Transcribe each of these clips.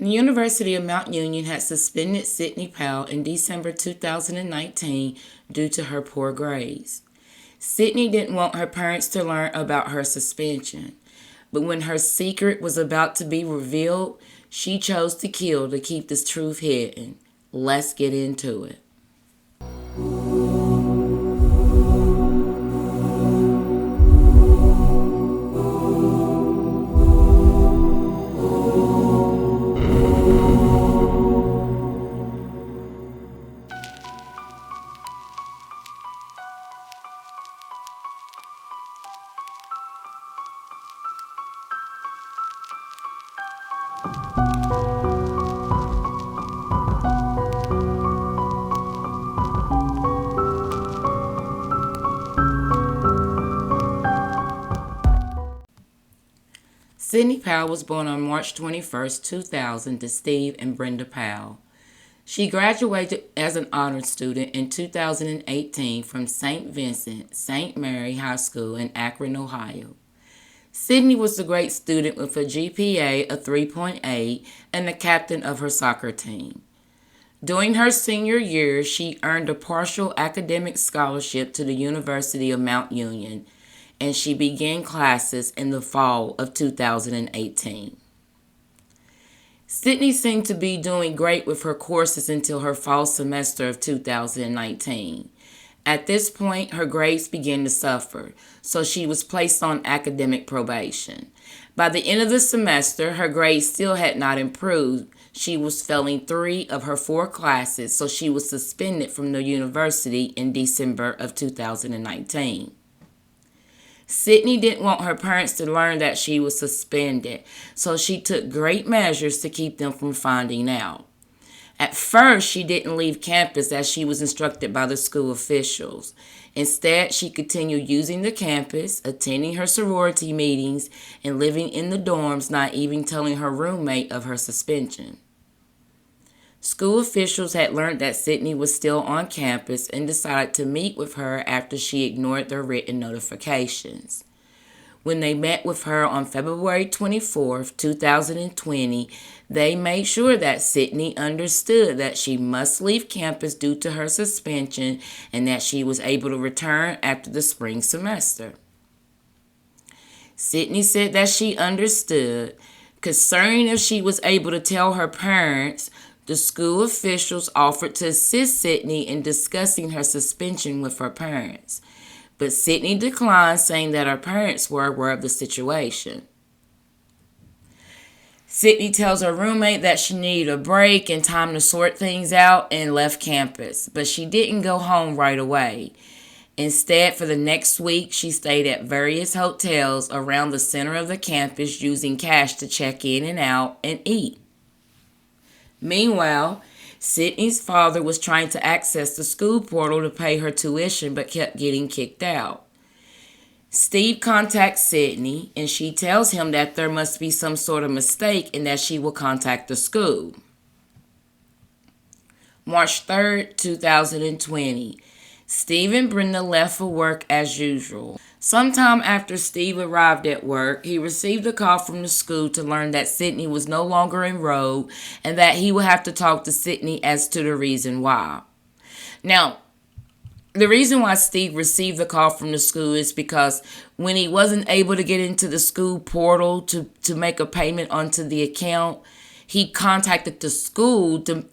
The University of Mount Union had suspended Sydney Powell in December 2019 due to her poor grades. Sydney didn't want her parents to learn about her suspension, but when her secret was about to be revealed, she chose to kill to keep this truth hidden. Let's get into it. Sydney Powell was born on March 21st, 2000 to Steve and Brenda Powell. She graduated as an honors student in 2018 from St. Vincent St. Mary High School in Akron, Ohio. Sydney was a great student with a GPA of 3.8 and the captain of her soccer team. During her senior year, she earned a partial academic scholarship to the University of Mount Union, and she began classes in the fall of 2018. Sydney seemed to be doing great with her courses until her fall semester of 2019. At this point, her grades began to suffer, so she was placed on academic probation. By the end of the semester, her grades still had not improved. She was failing 3 of her 4 classes, so she was suspended from the university in December of 2019. Sydney didn't want her parents to learn that she was suspended, so she took great measures to keep them from finding out. At first, she didn't leave campus as she was instructed by the school officials. Instead, she continued using the campus, attending her sorority meetings, and living in the dorms, not even telling her roommate of her suspension. School officials had learned that Sydney was still on campus and decided to meet with her after she ignored their written notifications. When they met with her on February 24th, 2020, they made sure that Sydney understood that she must leave campus due to her suspension and that she was able to return after the spring semester. Sydney said that she understood. Concerning if she was able to tell her parents, the school officials offered to assist Sydney in discussing her suspension with her parents, but Sydney declined, saying that her parents were aware of the situation. Sydney tells her roommate that she needed a break and time to sort things out and left campus, but she didn't go home right away. Instead, for the next week, she stayed at various hotels around the center of the campus using cash to check in and out and eat. Meanwhile, Sydney's father was trying to access the school portal to pay her tuition but kept getting kicked out. Steve contacts Sydney and she tells him that there must be some sort of mistake and that she will contact the school. March 3rd, 2020. Steve and Brenda left for work as usual. Sometime after Steve arrived at work, he received a call from the school to learn that Sydney was no longer enrolled and that he would have to talk to Sydney as to the reason why. Now, the reason why Steve received the call from the school is because when he wasn't able to get into the school portal to make a payment onto the account, he contacted the school to,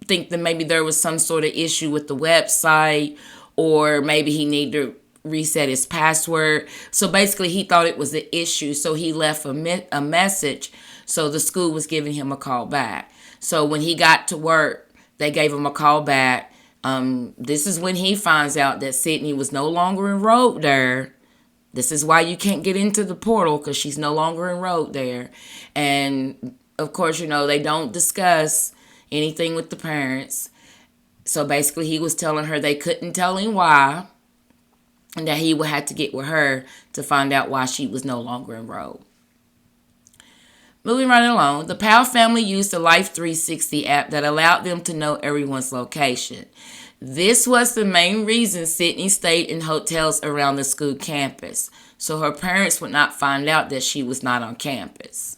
think that maybe there was some sort of issue with the website or maybe he needed to reset his password. So basically he thought it was the issue. So he left a message. So the school was giving him a call back. So when he got to work, they gave him a call back. This is when he finds out that Sydney was no longer enrolled there. This is why you can't get into the portal, because she's no longer enrolled there. And of course, they don't discuss anything with the parents. So basically he was telling her they couldn't tell him why, and that he would have to get with her to find out why she was no longer enrolled. Moving right along, the Powell family used the Life 360 app that allowed them to know everyone's location. This was the main reason Sydney stayed in hotels around the school campus, so her parents would not find out that she was not on campus.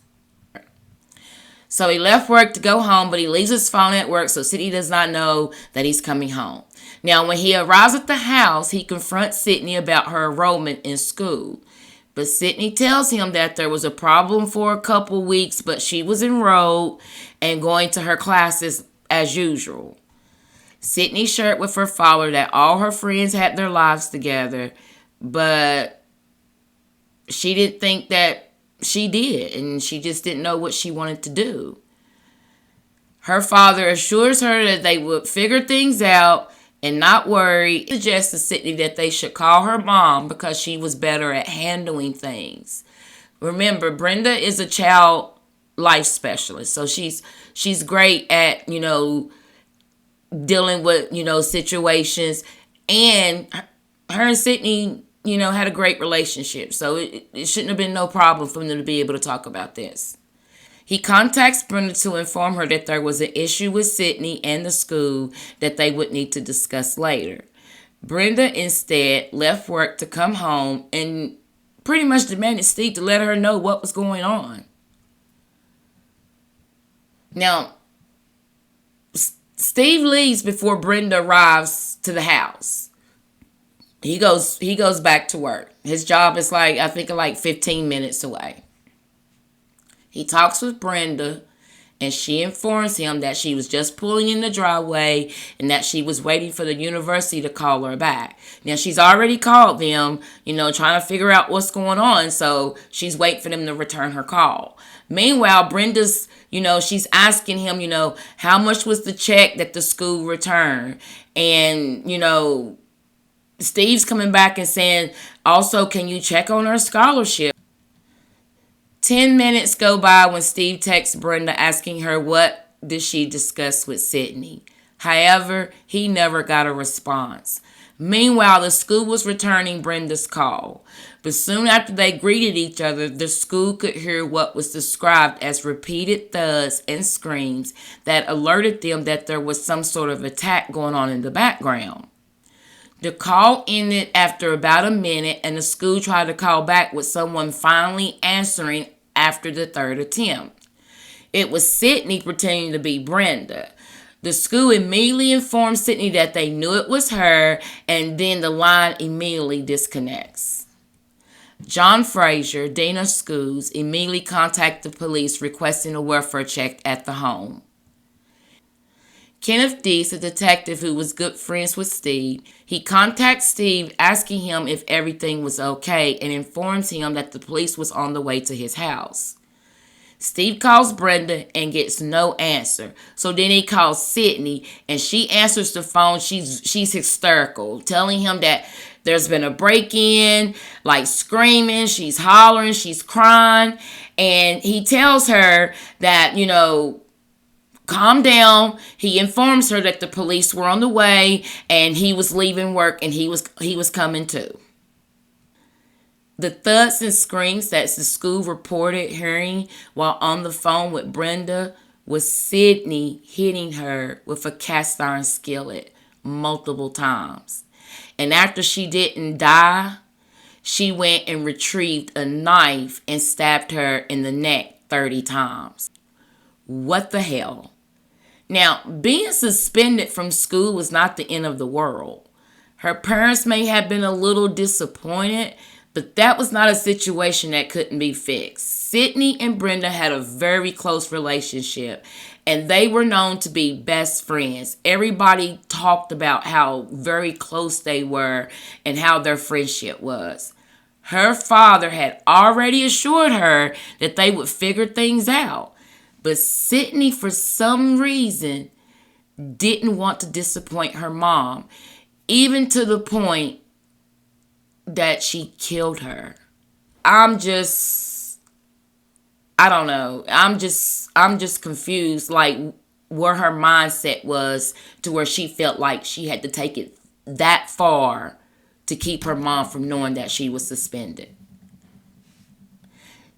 So he left work to go home, but he leaves his phone at work, so Sydney does not know that he's coming home. Now, when he arrives at the house, he confronts Sydney about her enrollment in school. But Sydney tells him that there was a problem for a couple weeks, but she was enrolled and going to her classes as usual. Sydney shared with her father that all her friends had their lives together, but she didn't think that she did, and she just didn't know what she wanted to do. Her father assures her that they would figure things out and not worry. He suggests to Sydney that they should call her mom because she was better at handling things. Remember, Brenda is a child life specialist, so she's great at, dealing with, situations. And her and Sydney, had a great relationship. So it shouldn't have been no problem for them to be able to talk about this. He contacts Brenda to inform her that there was an issue with Sydney and the school that they would need to discuss later. Brenda instead left work to come home and pretty much demanded Steve to let her know what was going on. Now, Steve leaves before Brenda arrives to the house. He goes back to work. His job is I think 15 minutes away. He talks with Brenda, and she informs him that she was just pulling in the driveway and that she was waiting for the university to call her back. Now, she's already called them, trying to figure out what's going on, so she's waiting for them to return her call. Meanwhile, Brenda's, she's asking him, how much was the check that the school returned? And, Steve's coming back and saying, also, can you check on her scholarship? 10 minutes go by when Steve texts Brenda asking her what did she discuss with Sydney. However, he never got a response. Meanwhile, the school was returning Brenda's call. But soon after they greeted each other, the school could hear what was described as repeated thuds and screams that alerted them that there was some sort of attack going on in the background. The call ended after about a minute, and the school tried to call back with someone finally answering after the third attempt. It was Sydney pretending to be Brenda. The school immediately informed Sydney that they knew it was her, and then the line immediately disconnects. John Fraser, dean of schools, immediately contacted the police requesting a welfare check at the home. Kenneth Deese, a detective who was good friends with Steve, he contacts Steve asking him if everything was okay and informs him that the police was on the way to his house. Steve calls Brenda and gets no answer. So then he calls Sydney and she answers the phone. She's hysterical, telling him that there's been a break-in, screaming, she's hollering, she's crying. And he tells her that, calm down. He informs her that the police were on the way and he was leaving work and he was coming too. The thuds and screams that the school reported hearing while on the phone with Brenda was Sydney hitting her with a cast iron skillet multiple times. And after she didn't die, she went and retrieved a knife and stabbed her in the neck 30 times. What the hell? Now, being suspended from school was not the end of the world. Her parents may have been a little disappointed, but that was not a situation that couldn't be fixed. Sydney and Brenda had a very close relationship, and they were known to be best friends. Everybody talked about how very close they were and how their friendship was. Her father had already assured her that they would figure things out. But Sydney, for some reason, didn't want to disappoint her mom, even to the point that she killed her. I don't know. I'm just confused, where her mindset was to where she felt like she had to take it that far to keep her mom from knowing that she was suspended.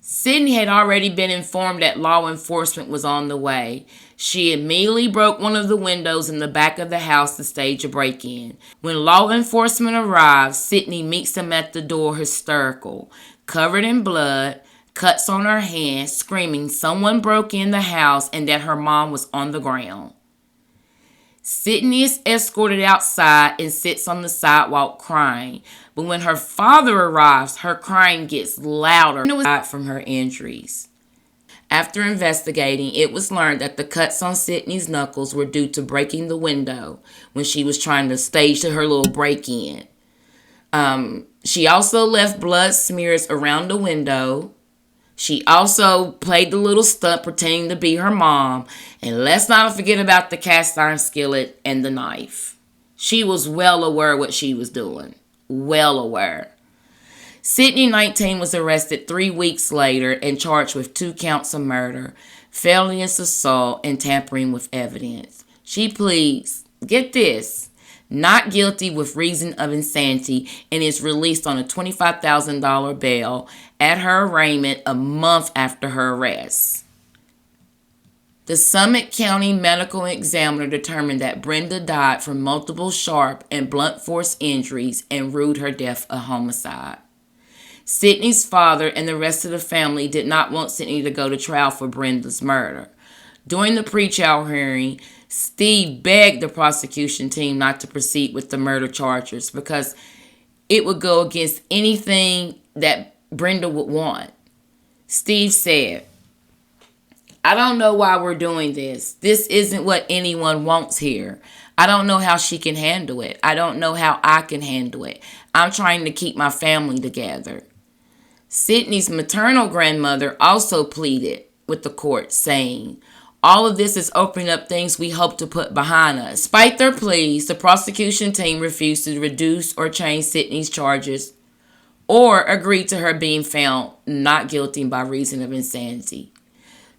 Sydney had already been informed that law enforcement was on the way. She immediately broke one of the windows in the back of the house to stage a break-in. When law enforcement arrives, Sydney meets them at the door hysterical, covered in blood, cuts on her hand, screaming someone broke in the house and that her mom was on the ground. Sydney is escorted outside and sits on the sidewalk crying. But when her father arrives, her crying gets louder from her injuries. After investigating, it was learned that the cuts on Sydney's knuckles were due to breaking the window when she was trying to stage her little break-in. She also left blood smears around the window. She also played the little stunt pretending to be her mom. And let's not forget about the cast iron skillet and the knife. She was well aware what she was doing. Well aware. Sydney, 19, was arrested 3 weeks later and charged with 2 counts of murder, felonious assault, and tampering with evidence. She pleads, get this, not guilty with reason of insanity, and is released on a $25,000 bail at her arraignment a month after her arrest. The Summit County Medical Examiner determined that Brenda died from multiple sharp and blunt force injuries and ruled her death a homicide. Sydney's father and the rest of the family did not want Sydney to go to trial for Brenda's murder. During the pre-trial hearing, Steve begged the prosecution team not to proceed with the murder charges because it would go against anything that Brenda would want. Steve said, I don't know why we're doing this. This isn't what anyone wants here. I don't know how she can handle it. I don't know how I can handle it. I'm trying to keep my family together. Sydney's maternal grandmother also pleaded with the court, saying, all of this is opening up things we hope to put behind us. Despite their pleas, the prosecution team refused to reduce or change Sydney's charges or agree to her being found not guilty by reason of insanity.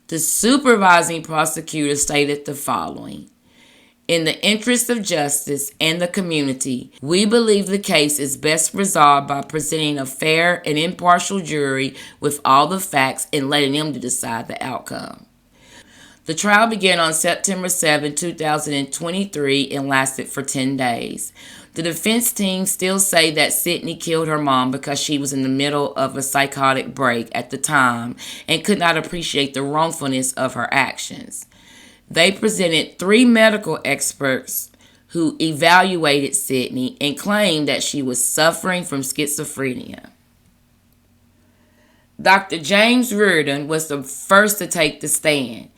The supervising prosecutor stated the following. In the interest of justice and the community, we believe the case is best resolved by presenting a fair and impartial jury with all the facts and letting them decide the outcome. The trial began on September 7, 2023 and lasted for 10 days. The defense team still say that Sydney killed her mom because she was in the middle of a psychotic break at the time and could not appreciate the wrongfulness of her actions. They presented 3 medical experts who evaluated Sydney and claimed that she was suffering from schizophrenia. Dr. James Reardon was the first to take the stand.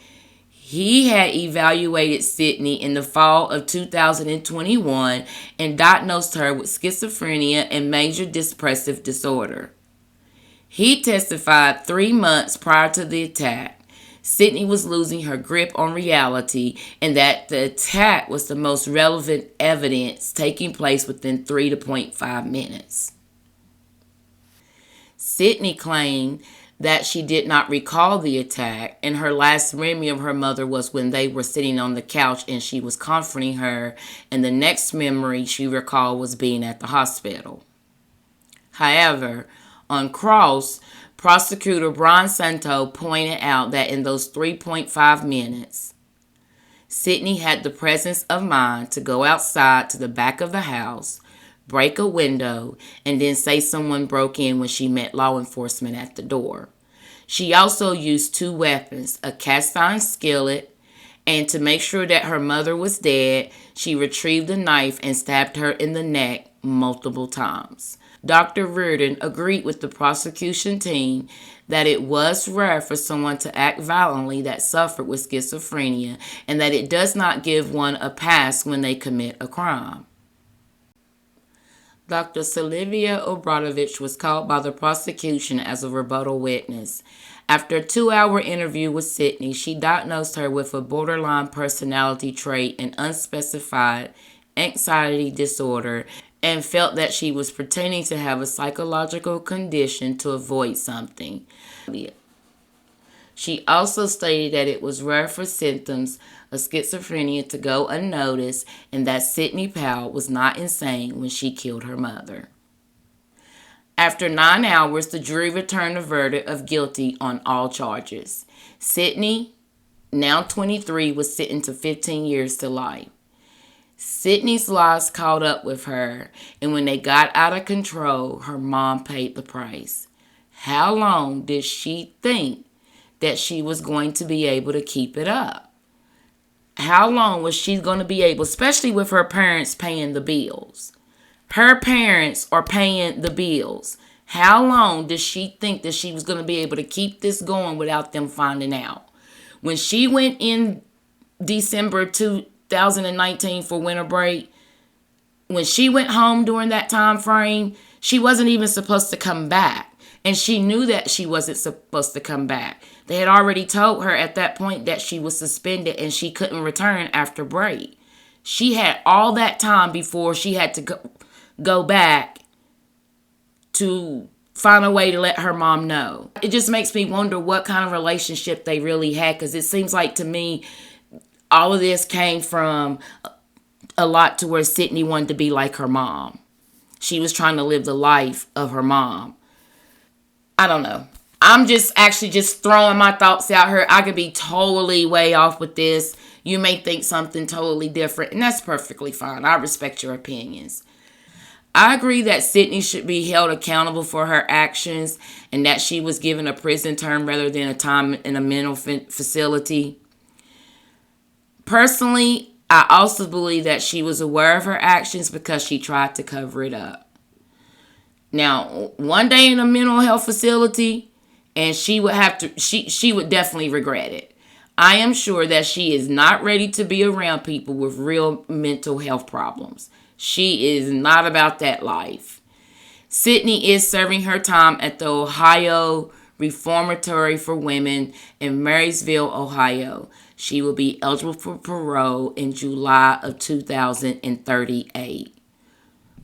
He had evaluated Sydney in the fall of 2021 and diagnosed her with schizophrenia and major depressive disorder. He testified 3 months prior to the attack. Sydney was losing her grip on reality and that the attack was the most relevant evidence taking place within 3 to 0.5 minutes. Sydney claimed that she did not recall the attack, and her last memory of her mother was when they were sitting on the couch and she was comforting her, and the next memory she recalled was being at the hospital. However, on cross, Prosecutor Brian Santo pointed out that in those 3.5 minutes, Sydney had the presence of mind to go outside to the back of the house, break a window, and then say someone broke in when she met law enforcement at the door. She also used 2 weapons, a cast iron skillet, and to make sure that her mother was dead, she retrieved a knife and stabbed her in the neck multiple times. Dr. Reardon agreed with the prosecution team that it was rare for someone to act violently that suffered with schizophrenia and that it does not give one a pass when they commit a crime. Dr. Sylvia Obradovich was called by the prosecution as a rebuttal witness. After a 2-hour interview with Sydney, she diagnosed her with a borderline personality trait and unspecified anxiety disorder and felt that she was pretending to have a psychological condition to avoid something. She also stated that it was rare for symptoms of schizophrenia to go unnoticed and that Sydney Powell was not insane when she killed her mother. After 9 hours, the jury returned a verdict of guilty on all charges. Sydney, now 23, was sentenced to 15 years to life. Sydney's lies caught up with her, and when they got out of control, her mom paid the price. How long did she think that she was going to be able to keep it up? How long was she going to be able, especially with her parents paying the bills? Her parents are paying the bills. How long did she think that she was going to be able to keep this going without them finding out? When she went in December 2019 for winter break, when she went home during that time frame, she wasn't even supposed to come back. And she knew that she wasn't supposed to come back. They had already told her at that point that she was suspended and she couldn't return after break. She had all that time before she had to go back to find a way to let her mom know. It just makes me wonder what kind of relationship they really had, because it seems like to me all of this came from a lot to where Sydney wanted to be like her mom. She was trying to live the life of her mom. I don't know. I'm just actually just throwing my thoughts out here. I could be totally way off with this. You may think something totally different, and that's perfectly fine. I respect your opinions. I agree that Sydney should be held accountable for her actions and that she was given a prison term rather than a time in a mental facility. Personally, I also believe that she was aware of her actions because she tried to cover it up. Now, one day in a mental health facility, and she would definitely regret it. I am sure that she is not ready to be around people with real mental health problems. She is not about that life. Sydney is serving her time at the Ohio Reformatory for Women in Marysville, Ohio. She will be eligible for parole in July of 2038.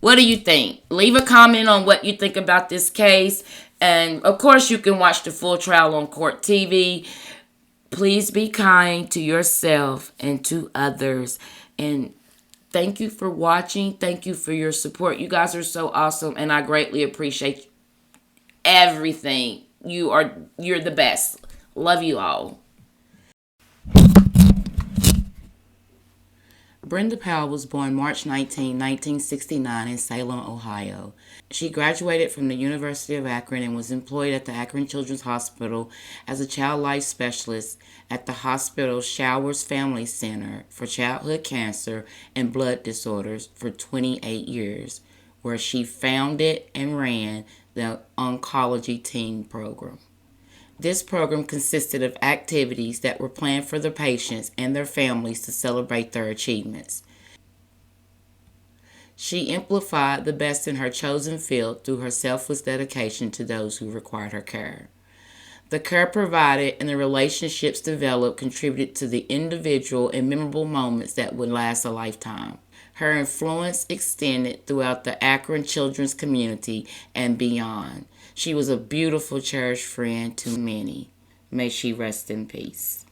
What do you think? Leave a comment on what you think about this case. And of course, you can watch the full trial on Court TV. Please be kind to yourself and to others. And thank you for watching. Thank you for your support. You guys are so awesome, and I greatly appreciate everything. You're the best. Love you all. Brenda Powell was born March 19, 1969 in Salem, Ohio. She graduated from the University of Akron and was employed at the Akron Children's Hospital as a child life specialist at the hospital's Showers Family Center for Childhood Cancer and Blood Disorders for 28 years, where she founded and ran the Oncology Teen Program. This program consisted of activities that were planned for the patients and their families to celebrate their achievements. She amplified the best in her chosen field through her selfless dedication to those who required her care. The care provided and the relationships developed contributed to the individual and memorable moments that would last a lifetime. Her influence extended throughout the Akron children's community and beyond. She was a beautiful, cherished friend to many. May she rest in peace.